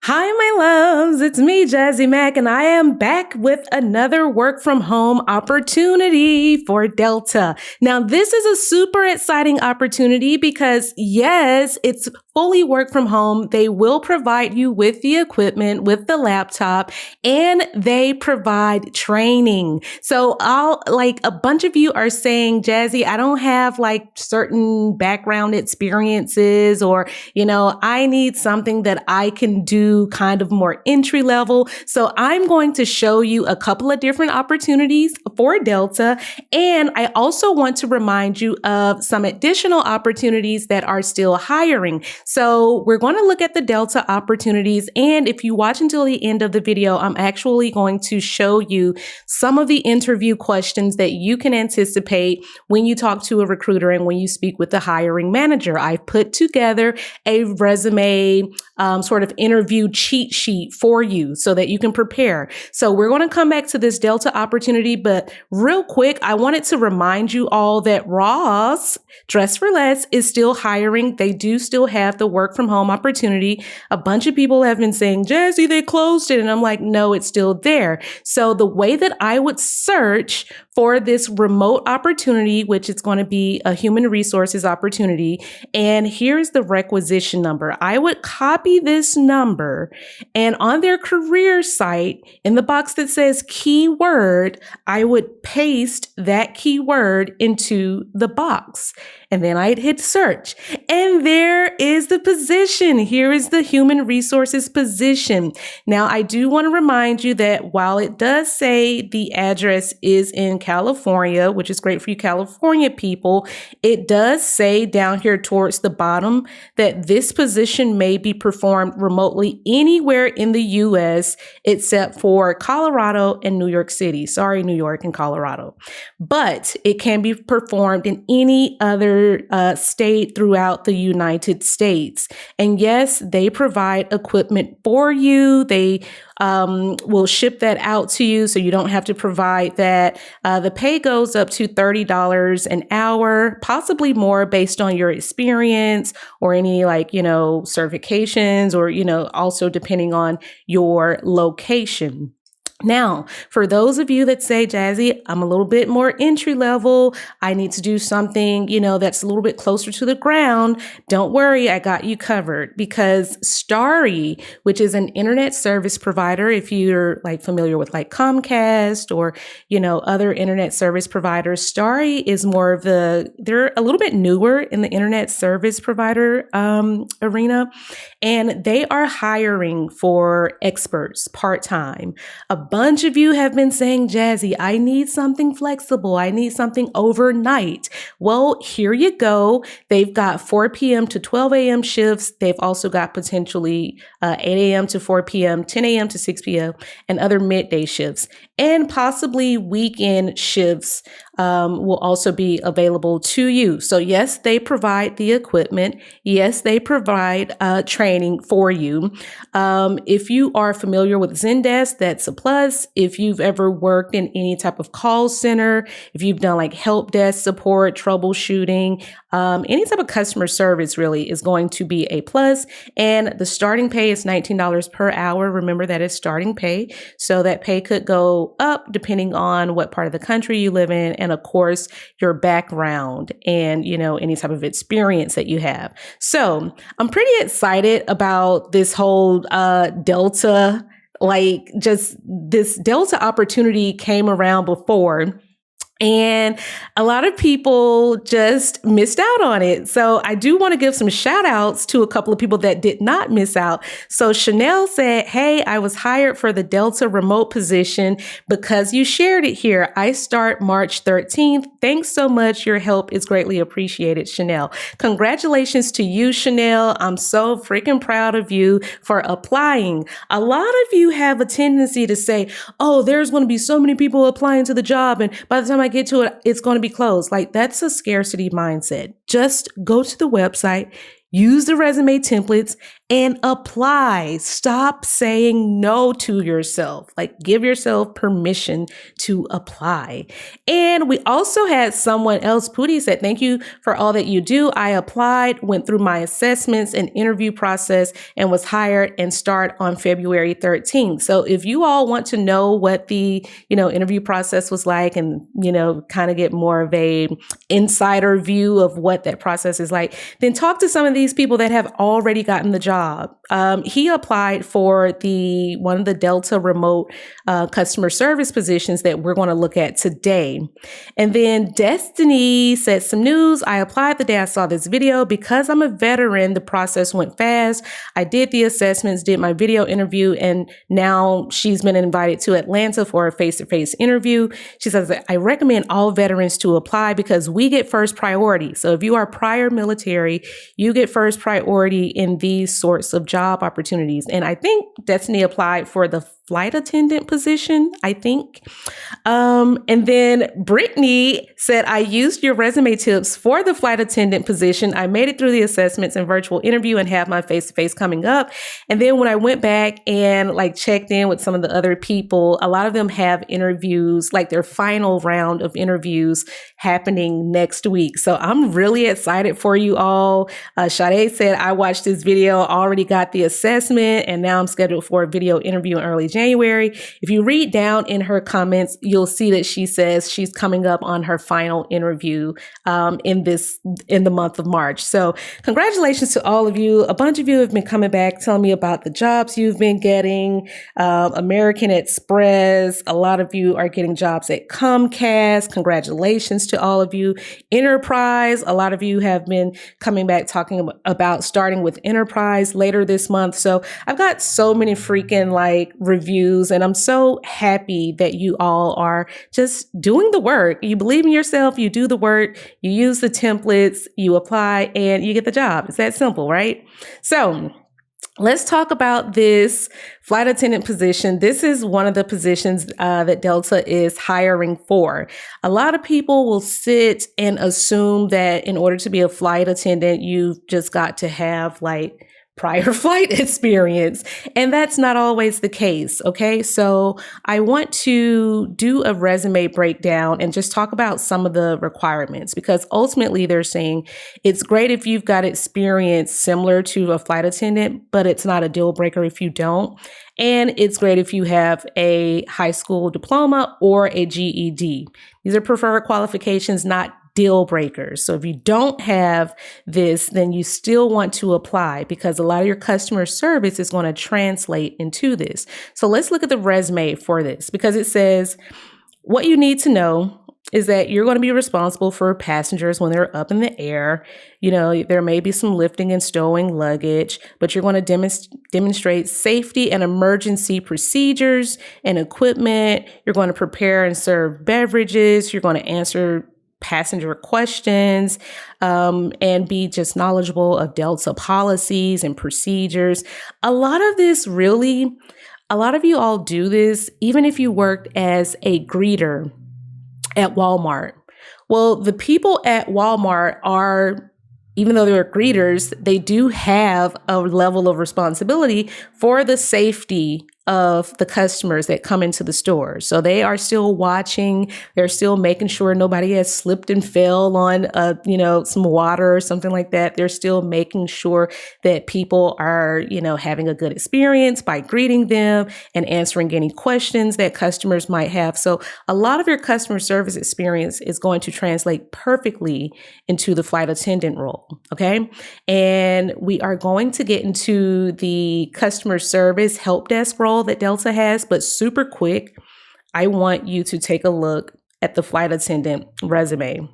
Hi, my loves. It's me, Jazzy Mac, and I am back with another work from home opportunity for Delta. Now, this is a super exciting opportunity because yes, it's fully work from home. They will provide you with the equipment, with the laptop, and they provide training. So a bunch of you are saying, Jazzy, I don't have like certain background experiences or, I need something that I can do kind of more entry level. So I'm going to show you a couple of different opportunities for Delta. And I also want to remind you of some additional opportunities that are still hiring. So we're going to look at the Delta opportunities. And if you watch until the end of the video, I'm actually going to show you some of the interview questions that you can anticipate when you talk to a recruiter and when you speak with the hiring manager. I've put together a resume sort of interview cheat sheet for you so that you can prepare. So we're going to come back to this Delta opportunity, but real quick, I wanted to remind you all that Ross Dress for Less is still hiring. They do still have the work from home opportunity. A bunch of people have been saying, Jazzy, they closed it. And I'm like, no, it's still there. So the way that I would search for this remote opportunity, which is going to be a human resources opportunity, and here's the requisition number. I would copy this number and on their career site, in the box that says keyword, I would paste that keyword into the box. And then I'd hit search. And there is the position. Here is the human resources position. Now, I do want to remind you that while it does say the address is in California, which is great for you California people, it does say down here towards the bottom that this position may be performed remotely anywhere in the U.S. except for Colorado and New York City. Sorry, New York and Colorado. But it can be performed in any other state throughout the United States. And yes, they provide equipment for you. They will ship that out to you so you don't have to provide that. The pay goes up to $30 an hour, possibly more based on your experience or any certifications or, also depending on your location. Now, for those of you that say, Jazzy, I'm a little bit more entry level. I need to do something, that's a little bit closer to the ground. Don't worry, I got you covered because Starry, which is an internet service provider, if you're familiar with Comcast or, other internet service providers, Starry is they're a little bit newer in the internet service provider arena, and they are hiring for experts part-time. A bunch of you have been saying, Jazzy, I need something flexible. I need something overnight. Well, here you go. They've got 4 p.m. to 12 a.m. shifts. They've also got potentially 8 a.m. to 4 p.m., 10 a.m. to 6 p.m., and other midday shifts. And possibly weekend shifts will also be available to you. So yes, they provide the equipment. Yes, they provide training for you. If you are familiar with Zendesk, that's a plus. If you've ever worked in any type of call center, if you've done help desk support, troubleshooting, any type of customer service really is going to be a plus. And the starting pay is $19 per hour. Remember, that is starting pay. So that pay could go up depending on what part of the country you live in. And of course, your background and, any type of experience that you have. So I'm pretty excited about this whole Delta, just this Delta opportunity came around before. And a lot of people just missed out on it. So I do want to give some shout outs to a couple of people that did not miss out. So Chanel said, hey, I was hired for the Delta remote position because you shared it here. I start March 13th. Thanks so much. Your help is greatly appreciated, Chanel. Congratulations to you, Chanel. I'm so freaking proud of you for applying. A lot of you have a tendency to say, oh, there's going to be so many people applying to the job. And by the time I get to it, it's going to be closed. That's a scarcity mindset. Just go to the website, use the resume templates, and apply. Stop saying no to yourself. Like, give yourself permission to apply. And we also had someone else, Pootie, said, thank you for all that you do. I applied, went through my assessments and interview process, and was hired and start on February 13th. So if you all want to know what the, interview process was like and, kind of get more of a insider view of what that process is like, then talk to some of these people that have already gotten the job. He applied for one of the Delta remote customer service positions that we're going to look at today. And then Destiny said some news. I applied the day I saw this video. Because I'm a veteran, the process went fast. I did the assessments, did my video interview, and now she's been invited to Atlanta for a face-to-face interview. She says, I recommend all veterans to apply because we get first priority. So if you are prior military, you get first priority in these sorts of job opportunities. And I think Destiny applied for the flight attendant position, I think. And then Brittany said, I used your resume tips for the flight attendant position. I made it through the assessments and virtual interview and have my face-to-face coming up. And then when I went back and checked in with some of the other people, a lot of them have interviews, like their final round of interviews happening next week. So I'm really excited for you all. Sade said, I watched this video, already got the assessment, and now I'm scheduled for a video interview in early January. If you read down in her comments, you'll see that she says she's coming up on her final interview in the month of March. So congratulations to all of you. A bunch of you have been coming back telling me about the jobs you've been getting. American Express, a lot of you are getting jobs at Comcast. Congratulations to all of you. Enterprise, a lot of you have been coming back talking about starting with Enterprise later this month. So I've got so many freaking reviews, and I'm so happy that you all are just doing the work. You believe in yourself, you do the work, you use the templates, you apply, and you get the job. It's that simple, right? So let's talk about this flight attendant position. This is one of the positions that Delta is hiring for. A lot of people will sit and assume that in order to be a flight attendant, you've just got to have prior flight experience. And that's not always the case. Okay. So I want to do a resume breakdown and just talk about some of the requirements, because ultimately they're saying it's great if you've got experience similar to a flight attendant, but it's not a deal breaker if you don't. And it's great if you have a high school diploma or a GED. These are preferred qualifications, not deal breakers. So if you don't have this, then you still want to apply, because a lot of your customer service is going to translate into this. So let's look at the resume for this, because it says what you need to know is that you're going to be responsible for passengers when they're up in the air. There may be some lifting and stowing luggage, but you're going to demonstrate safety and emergency procedures and equipment. You're going to prepare and serve beverages. You're going to answer passenger questions, and be just knowledgeable of Delta policies and procedures. A lot of you all do this, even if you worked as a greeter at Walmart. Well, the people at Walmart even though they're greeters, they do have a level of responsibility for the safety of the customers that come into the store. So they are still watching. They're still making sure nobody has slipped and fell on, some water or something like that. They're still making sure that people are, having a good experience by greeting them and answering any questions that customers might have. So a lot of your customer service experience is going to translate perfectly into the flight attendant role. Okay. And we are going to get into the customer service help desk role that Delta has, but super quick, I want you to take a look at the flight attendant resume.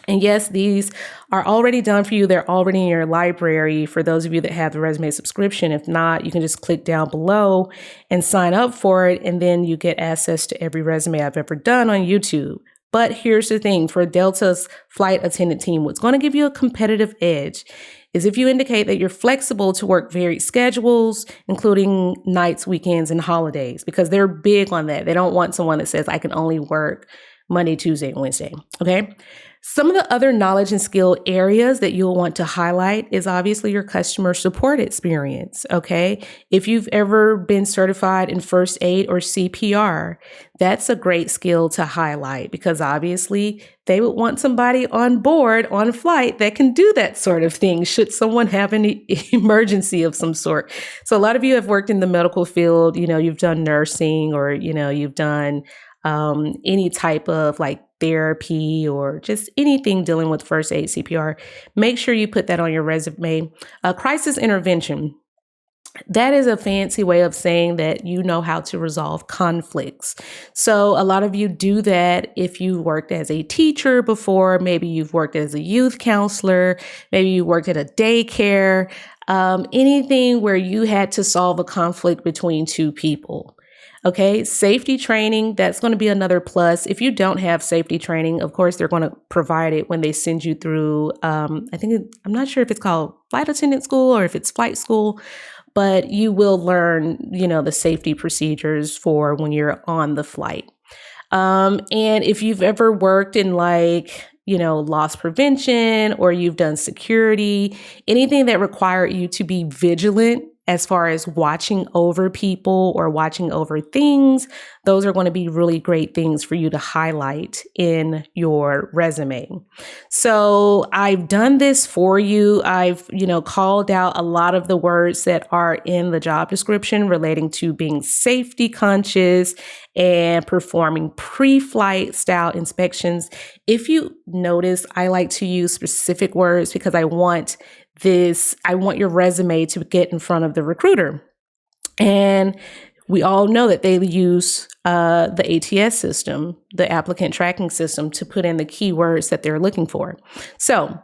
And yes, these are already done for you. They're already in your library for those of you that have the resume subscription. If not, you can just click down below and sign up for it. And then you get access to every resume I've ever done on YouTube. But here's the thing, for Delta's flight attendant team, what's going to give you a competitive edge is if you indicate that you're flexible to work varied schedules, including nights, weekends, and holidays, because they're big on that. They don't want someone that says, I can only work Monday, Tuesday, and Wednesday. Okay. Some of the other knowledge and skill areas that you'll want to highlight is obviously your customer support experience. Okay. If you've ever been certified in first aid or CPR, that's a great skill to highlight because obviously they would want somebody on board on flight that can do that sort of thing should someone have an emergency of some sort. So a lot of you have worked in the medical field, you've done nursing or, you've done any type of like therapy or just anything dealing with first aid CPR. Make sure you put that on your resume. Crisis intervention. That is a fancy way of saying that you know how to resolve conflicts. So a lot of you do that if you worked as a teacher before, maybe you've worked as a youth counselor, maybe you worked at a daycare, anything where you had to solve a conflict between two people. Okay, safety training, that's going to be another plus. If you don't have safety training, of course, they're going to provide it when they send you through, I'm not sure if it's called flight attendant school or if it's flight school, but you will learn, the safety procedures for when you're on the flight. And if you've ever worked in loss prevention or you've done security, anything that required you to be vigilant as far as watching over people or watching over things, those are going to be really great things for you to highlight in your resume. So I've done this for you. I've, called out a lot of the words that are in the job description relating to being safety conscious and performing pre-flight style inspections. If you notice, I like to use specific words because I want your resume to get in front of the recruiter. And we all know that they use the ATS system, the applicant tracking system, to put in the keywords that they're looking for. So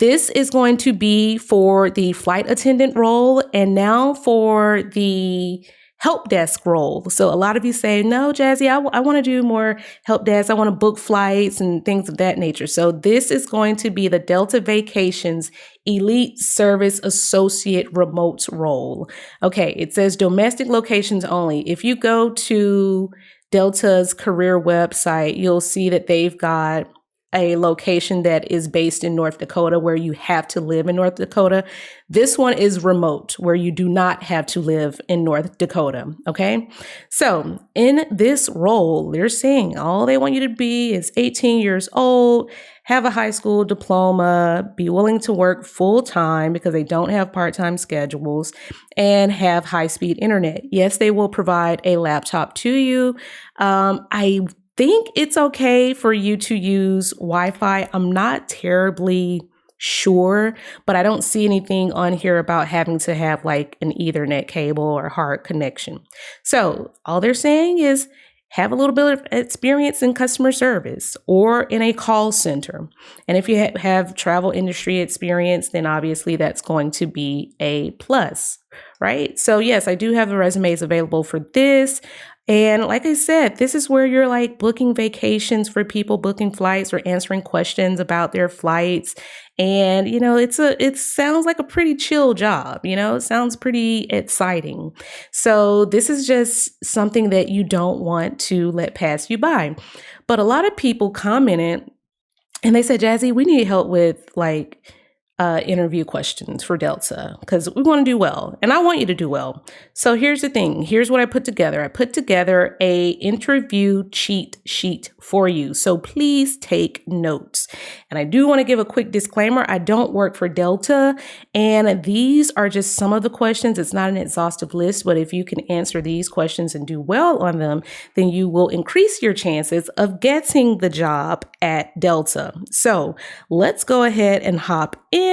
this is going to be for the flight attendant role and now for the help desk role. So a lot of you say, no, Jazzy, I want to do more help desk. I want to book flights and things of that nature. So this is going to be the Delta Vacations Elite Service Associate Remote role. Okay, it says domestic locations only. If you go to Delta's career website, you'll see that they've got a location that is based in North Dakota where you have to live in North Dakota. This one is remote where you do not have to live in North Dakota. Okay. So in this role, they're saying all they want you to be is 18 years old, have a high school diploma, be willing to work full time because they don't have part-time schedules, and have high-speed internet. Yes, they will provide a laptop to you. I think it's okay for you to use Wi-Fi. I'm not terribly sure, but I don't see anything on here about having to have like an Ethernet cable or hard connection. So all they're saying is have a little bit of experience in customer service or in a call center. And if you have travel industry experience, then obviously that's going to be a plus, right? So yes, I do have the resumes available for this. And like I said, this is where you're like booking vacations for people, booking flights or answering questions about their flights. And, it sounds like a pretty chill job, it sounds pretty exciting. So this is just something that you don't want to let pass you by. But a lot of people commented and they said, Jazzy, we need help with interview questions for Delta because we want to do well and I want you to do well. So here's the thing. Here's what I put together. I put together a interview cheat sheet for you. So please take notes. And I do want to give a quick disclaimer. I don't work for Delta and these are just some of the questions. It's not an exhaustive list, but if you can answer these questions and do well on them, then you will increase your chances of getting the job at Delta. So let's go ahead and hop in.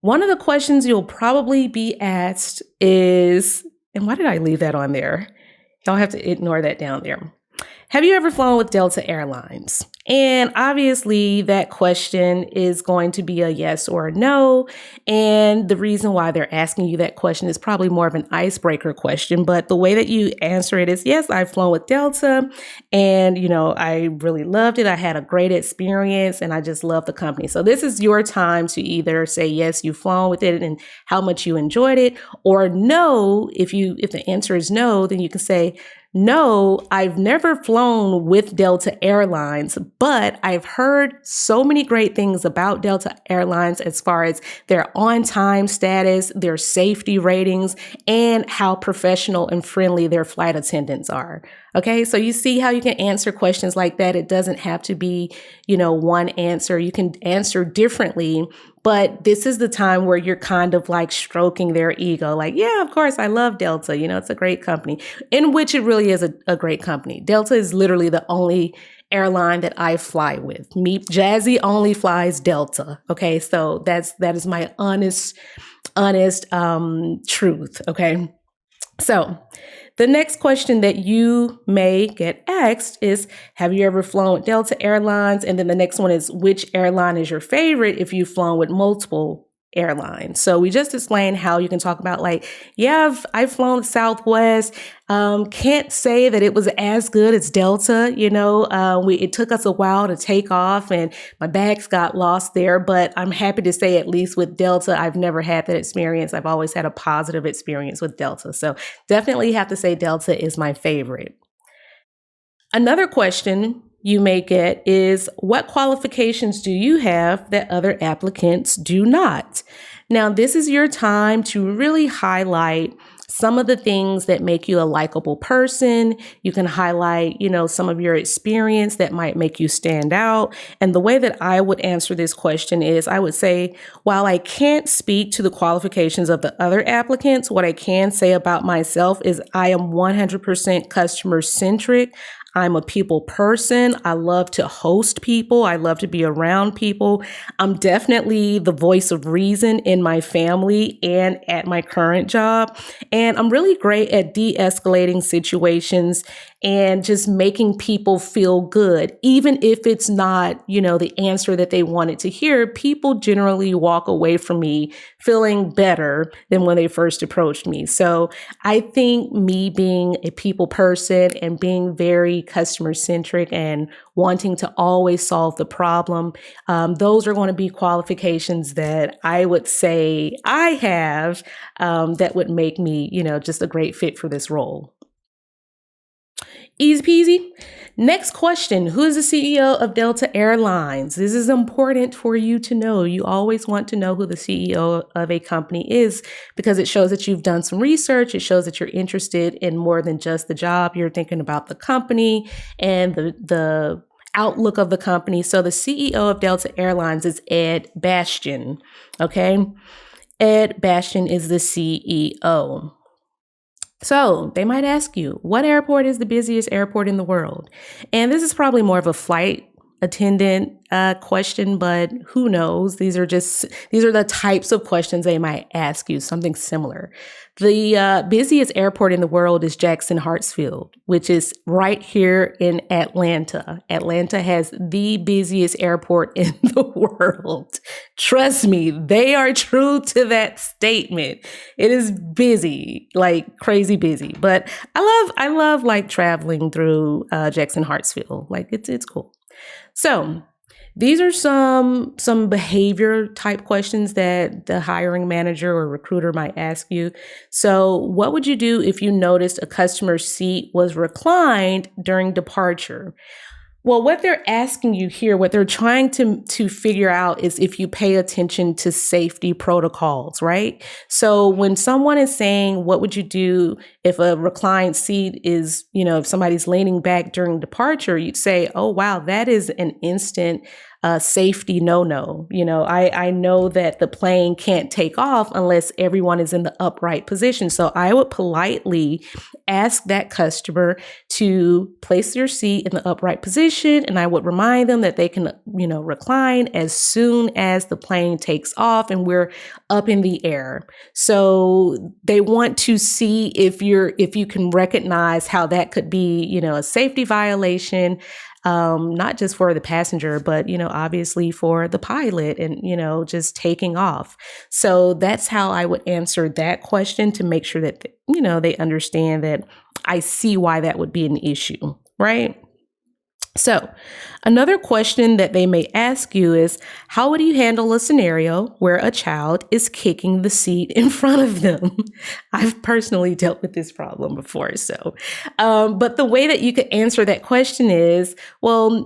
One of the questions you'll probably be asked is, and why did I leave that on there? Y'all have to ignore that down there. Have you ever flown with Delta Airlines? And obviously that question is going to be a yes or a no. And the reason why they're asking you that question is probably more of an icebreaker question. But the way that you answer it is, yes, I've flown with Delta and, I really loved it. I had a great experience and I just love the company. So this is your time to either say, yes, you've flown with it and how much you enjoyed it, or no. If the answer is no, then you can say, no, I've never flown flown with Delta Airlines, but I've heard so many great things about Delta Airlines as far as their on-time status, their safety ratings, and how professional and friendly their flight attendants are. Okay, so you see how you can answer questions like that. It doesn't have to be, one answer. You can answer differently, but this is the time where you're kind of like stroking their ego. Like, yeah, of course, I love Delta. It's a great company, in which it really is a great company. Delta is literally the only airline that I fly with. Me, Jazzy only flies Delta. Okay, so that is my honest truth. Okay, so the next question that you may get asked is, have you ever flown with Delta Airlines? And then the next one is, which airline is your favorite if you've flown with multiple airlines? So we just explained how you can talk about like, yeah, I've flown Southwest. Can't say that it was as good as Delta. It took us a while to take off and my bags got lost there, but I'm happy to say at least with Delta, I've never had that experience. I've always had a positive experience with Delta. So definitely have to say Delta is my favorite. Another question you may get is, what qualifications do you have that other applicants do not? Now, this is your time to really highlight some of the things that make you a likable person. You can highlight, some of your experience that might make you stand out. And the way that I would answer this question is, I would say, while I can't speak to the qualifications of the other applicants, what I can say about myself is I am 100% customer centric. I'm a people person. I love to host people. I love to be around people. I'm definitely the voice of reason in my family and at my current job. And I'm really great at de-escalating situations and just making people feel good. Even if it's not, the answer that they wanted to hear, people generally walk away from me feeling better than when they first approached me. So I think me being a people person and being very customer centric and wanting to always solve the problem, those are going to be qualifications that I would say I have that would make me, just a great fit for this role. Easy peasy. Next question. Who is the CEO of Delta Airlines? This is important for you to know. You always want to know who the CEO of a company is because it shows that you've done some research. It shows that you're interested in more than just the job. You're thinking about the company and the outlook of the company. So the CEO of Delta Airlines is Ed Bastian. Okay. Ed Bastian is the CEO. So they might ask you, what airport is the busiest airport in the world? And this is probably more of a flight attendant question, but who knows? These are the types of questions they might ask you, something similar. The busiest airport in the world is Jackson Hartsfield, which is right here in Atlanta. Atlanta has the busiest airport in the world. Trust me, they are true to that statement. It is busy, like crazy busy. But I love like traveling through Jackson Hartsfield. Like it's cool. So these are some behavior type questions that the hiring manager or recruiter might ask you. So what would you do if you noticed a customer's seat was reclined during departure? Well, what they're asking you here, what they're trying to figure out is if you pay attention to safety protocols, right? So when someone is saying, what would you do if a reclined seat is, if somebody's leaning back during departure, you'd say, oh, wow, that is an instant safety no-no. I know that the plane can't take off unless everyone is in the upright position. So I would politely ask that customer to place their seat in the upright position. And I would remind them that they can, recline as soon as the plane takes off and we're up in the air. So they want to see if you can recognize how that could be, a safety violation. Not just for the passenger, but, obviously for the pilot and, just taking off. So that's how I would answer that question to make sure that, they understand that I see why that would be an issue, right? So, another question that they may ask you is, how would you handle a scenario where a child is kicking the seat in front of them? I've personally dealt with this problem before. But the way that you could answer that question is, well,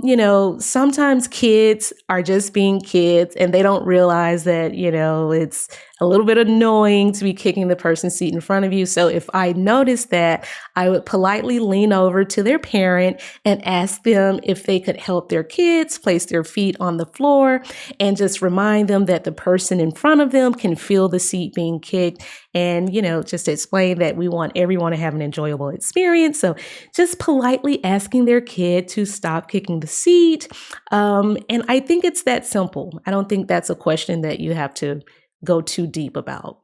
sometimes kids are just being kids and they don't realize that, it's a little bit annoying to be kicking the person's seat in front of you. So if I notice that, I would politely lean over to their parent and ask them if they could help their kids place their feet on the floor and just remind them that the person in front of them can feel the seat being kicked, and, just explain that we want everyone to have an enjoyable experience. So just politely asking their kid to stop kicking the seat. And I think it's that simple. I don't think that's a question that you have to go too deep about.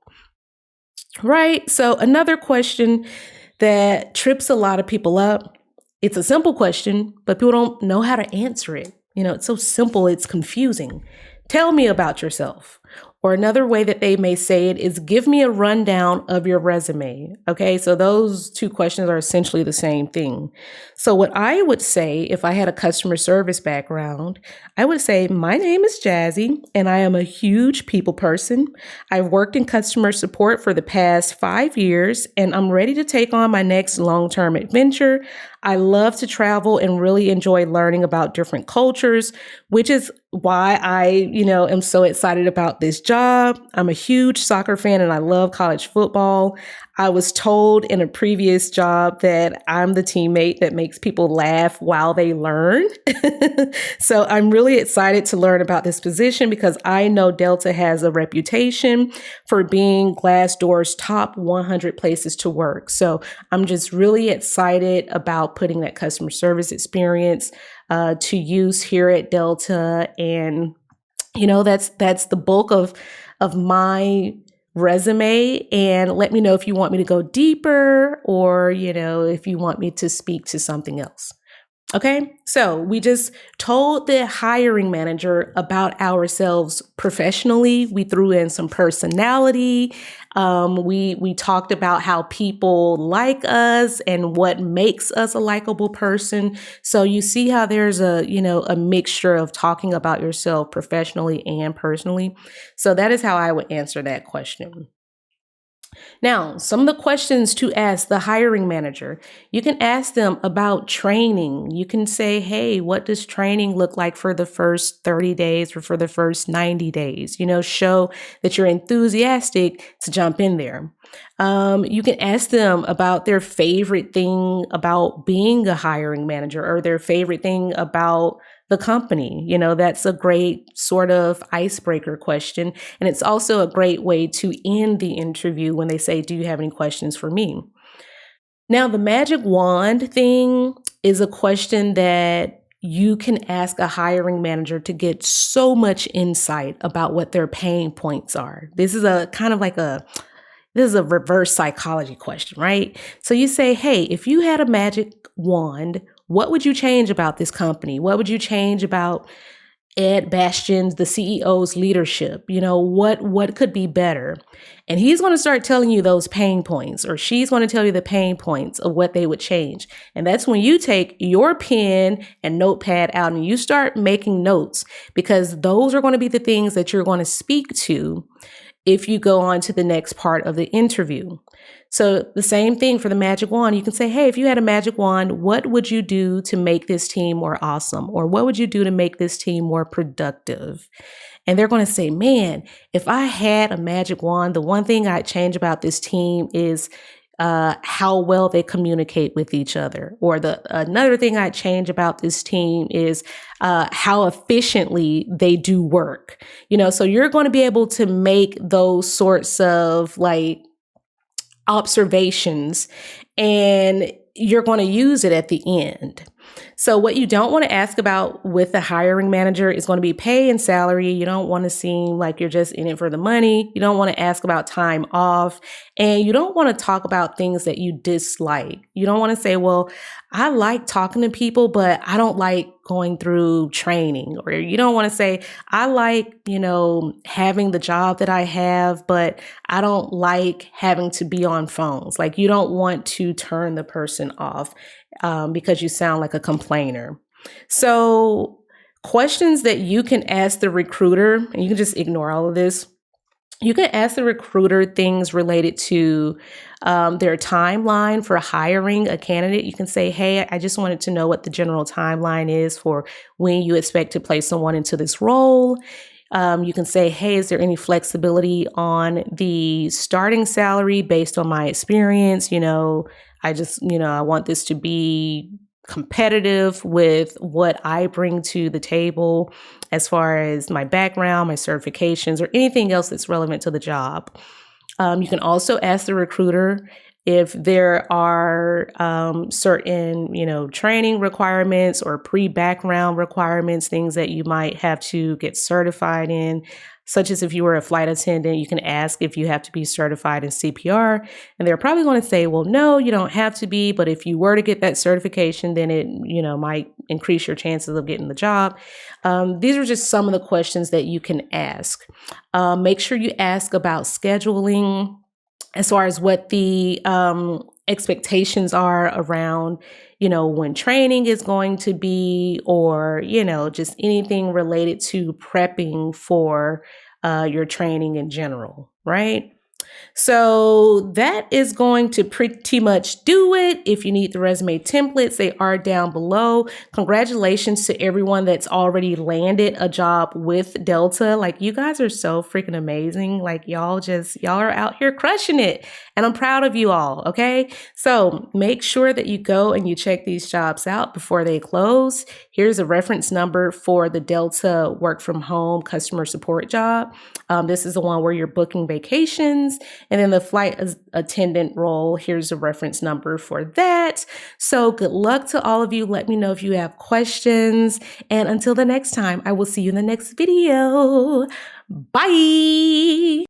Right. So another question that trips a lot of people up. It's a simple question, but people don't know how to answer it. It's so simple, it's confusing. Tell me about yourself. Or another way that they may say it is, give me a rundown of your resume. Okay, so those two questions are essentially the same thing. So what I would say if I had a customer service background, I would say, my name is Jazzy and I am a huge people person. I've worked in customer support for the past 5 years and I'm ready to take on my next long-term adventure. I love to travel and really enjoy learning about different cultures, which is why I, am so excited about this job. I'm a huge soccer fan and I love college football. I was told in a previous job that I'm the teammate that makes people laugh while they learn. So I'm really excited to learn about this position because I know Delta has a reputation for being Glassdoor's top 100 places to work. So I'm just really excited about putting that customer service experience to use here at Delta. And, that's the bulk of my resume. And let me know if you want me to go deeper or, if you want me to speak to something else. Okay, so we just told the hiring manager about ourselves professionally. We threw in some personality. We talked about how people like us and what makes us a likable person. So you see how there's a mixture of talking about yourself professionally and personally. So that is how I would answer that question. Now, some of the questions to ask the hiring manager, you can ask them about training. You can say, hey, what does training look like for the first 30 days or for the first 90 days? Show that you're enthusiastic to jump in there. You can ask them about their favorite thing about being a hiring manager or their favorite thing about the company. That's a great sort of icebreaker question. And it's also a great way to end the interview when they say, do you have any questions for me? Now, the magic wand thing is a question that you can ask a hiring manager to get so much insight about what their pain points are. This is a kind of like this is a reverse psychology question, right? So you say, hey, if you had a magic wand, what would you change about this company? What would you change about Ed Bastian's, the CEO's leadership? What could be better? And he's going to start telling you those pain points, or she's going to tell you the pain points of what they would change. And that's when you take your pen and notepad out and you start making notes, because those are going to be the things that you're going to speak to if you go on to the next part of the interview. So the same thing for the magic wand. You can say, hey, if you had a magic wand, what would you do to make this team more awesome? Or what would you do to make this team more productive? And they're going to say, man, if I had a magic wand, the one thing I'd change about this team is how well they communicate with each other. Or another thing I'd change about this team is how efficiently they do work. So you're going to be able to make those sorts of observations, and you're going to use it at the end. So what you don't want to ask about with the hiring manager is going to be pay and salary. You don't want to seem like you're just in it for the money. You don't want to ask about time off, and you don't want to talk about things that you dislike. You don't want to say, well, I like talking to people, but I don't like going through training. Or you don't want to say, I like, having the job that I have, but I don't like having to be on phones. You don't want to turn the person off because you sound like a complainer. So, questions that you can ask the recruiter, and you can just ignore all of this. You can ask the recruiter things related to their timeline for hiring a candidate. You can say, hey, I just wanted to know what the general timeline is for when you expect to place someone into this role. You can say, hey, is there any flexibility on the starting salary based on my experience? I want this to be competitive with what I bring to the table as far as my background, my certifications, or anything else that's relevant to the job. You can also ask the recruiter if there are certain, training requirements or pre-background requirements, things that you might have to get certified in, such as if you were a flight attendant, you can ask if you have to be certified in CPR. And they're probably going to say, well, no, you don't have to be. But if you were to get that certification, then it, might increase your chances of getting the job. These are just some of the questions that you can ask. Make sure you ask about scheduling as far as what the expectations are around, when training is going to be, or, just anything related to prepping for your training in general, right? So that is going to pretty much do it. If you need the resume templates, they are down below. Congratulations to everyone that's already landed a job with Delta. Like, you guys are so freaking amazing. Like, y'all are out here crushing it. And I'm proud of you all. Okay. So make sure that you go and you check these jobs out before they close. Here's a reference number for the Delta work from home customer support job. This is the one where you're booking vacations. And then the flight attendant role, here's a reference number for that. So good luck to all of you. Let me know if you have questions. And until the next time, I will see you in the next video. Bye.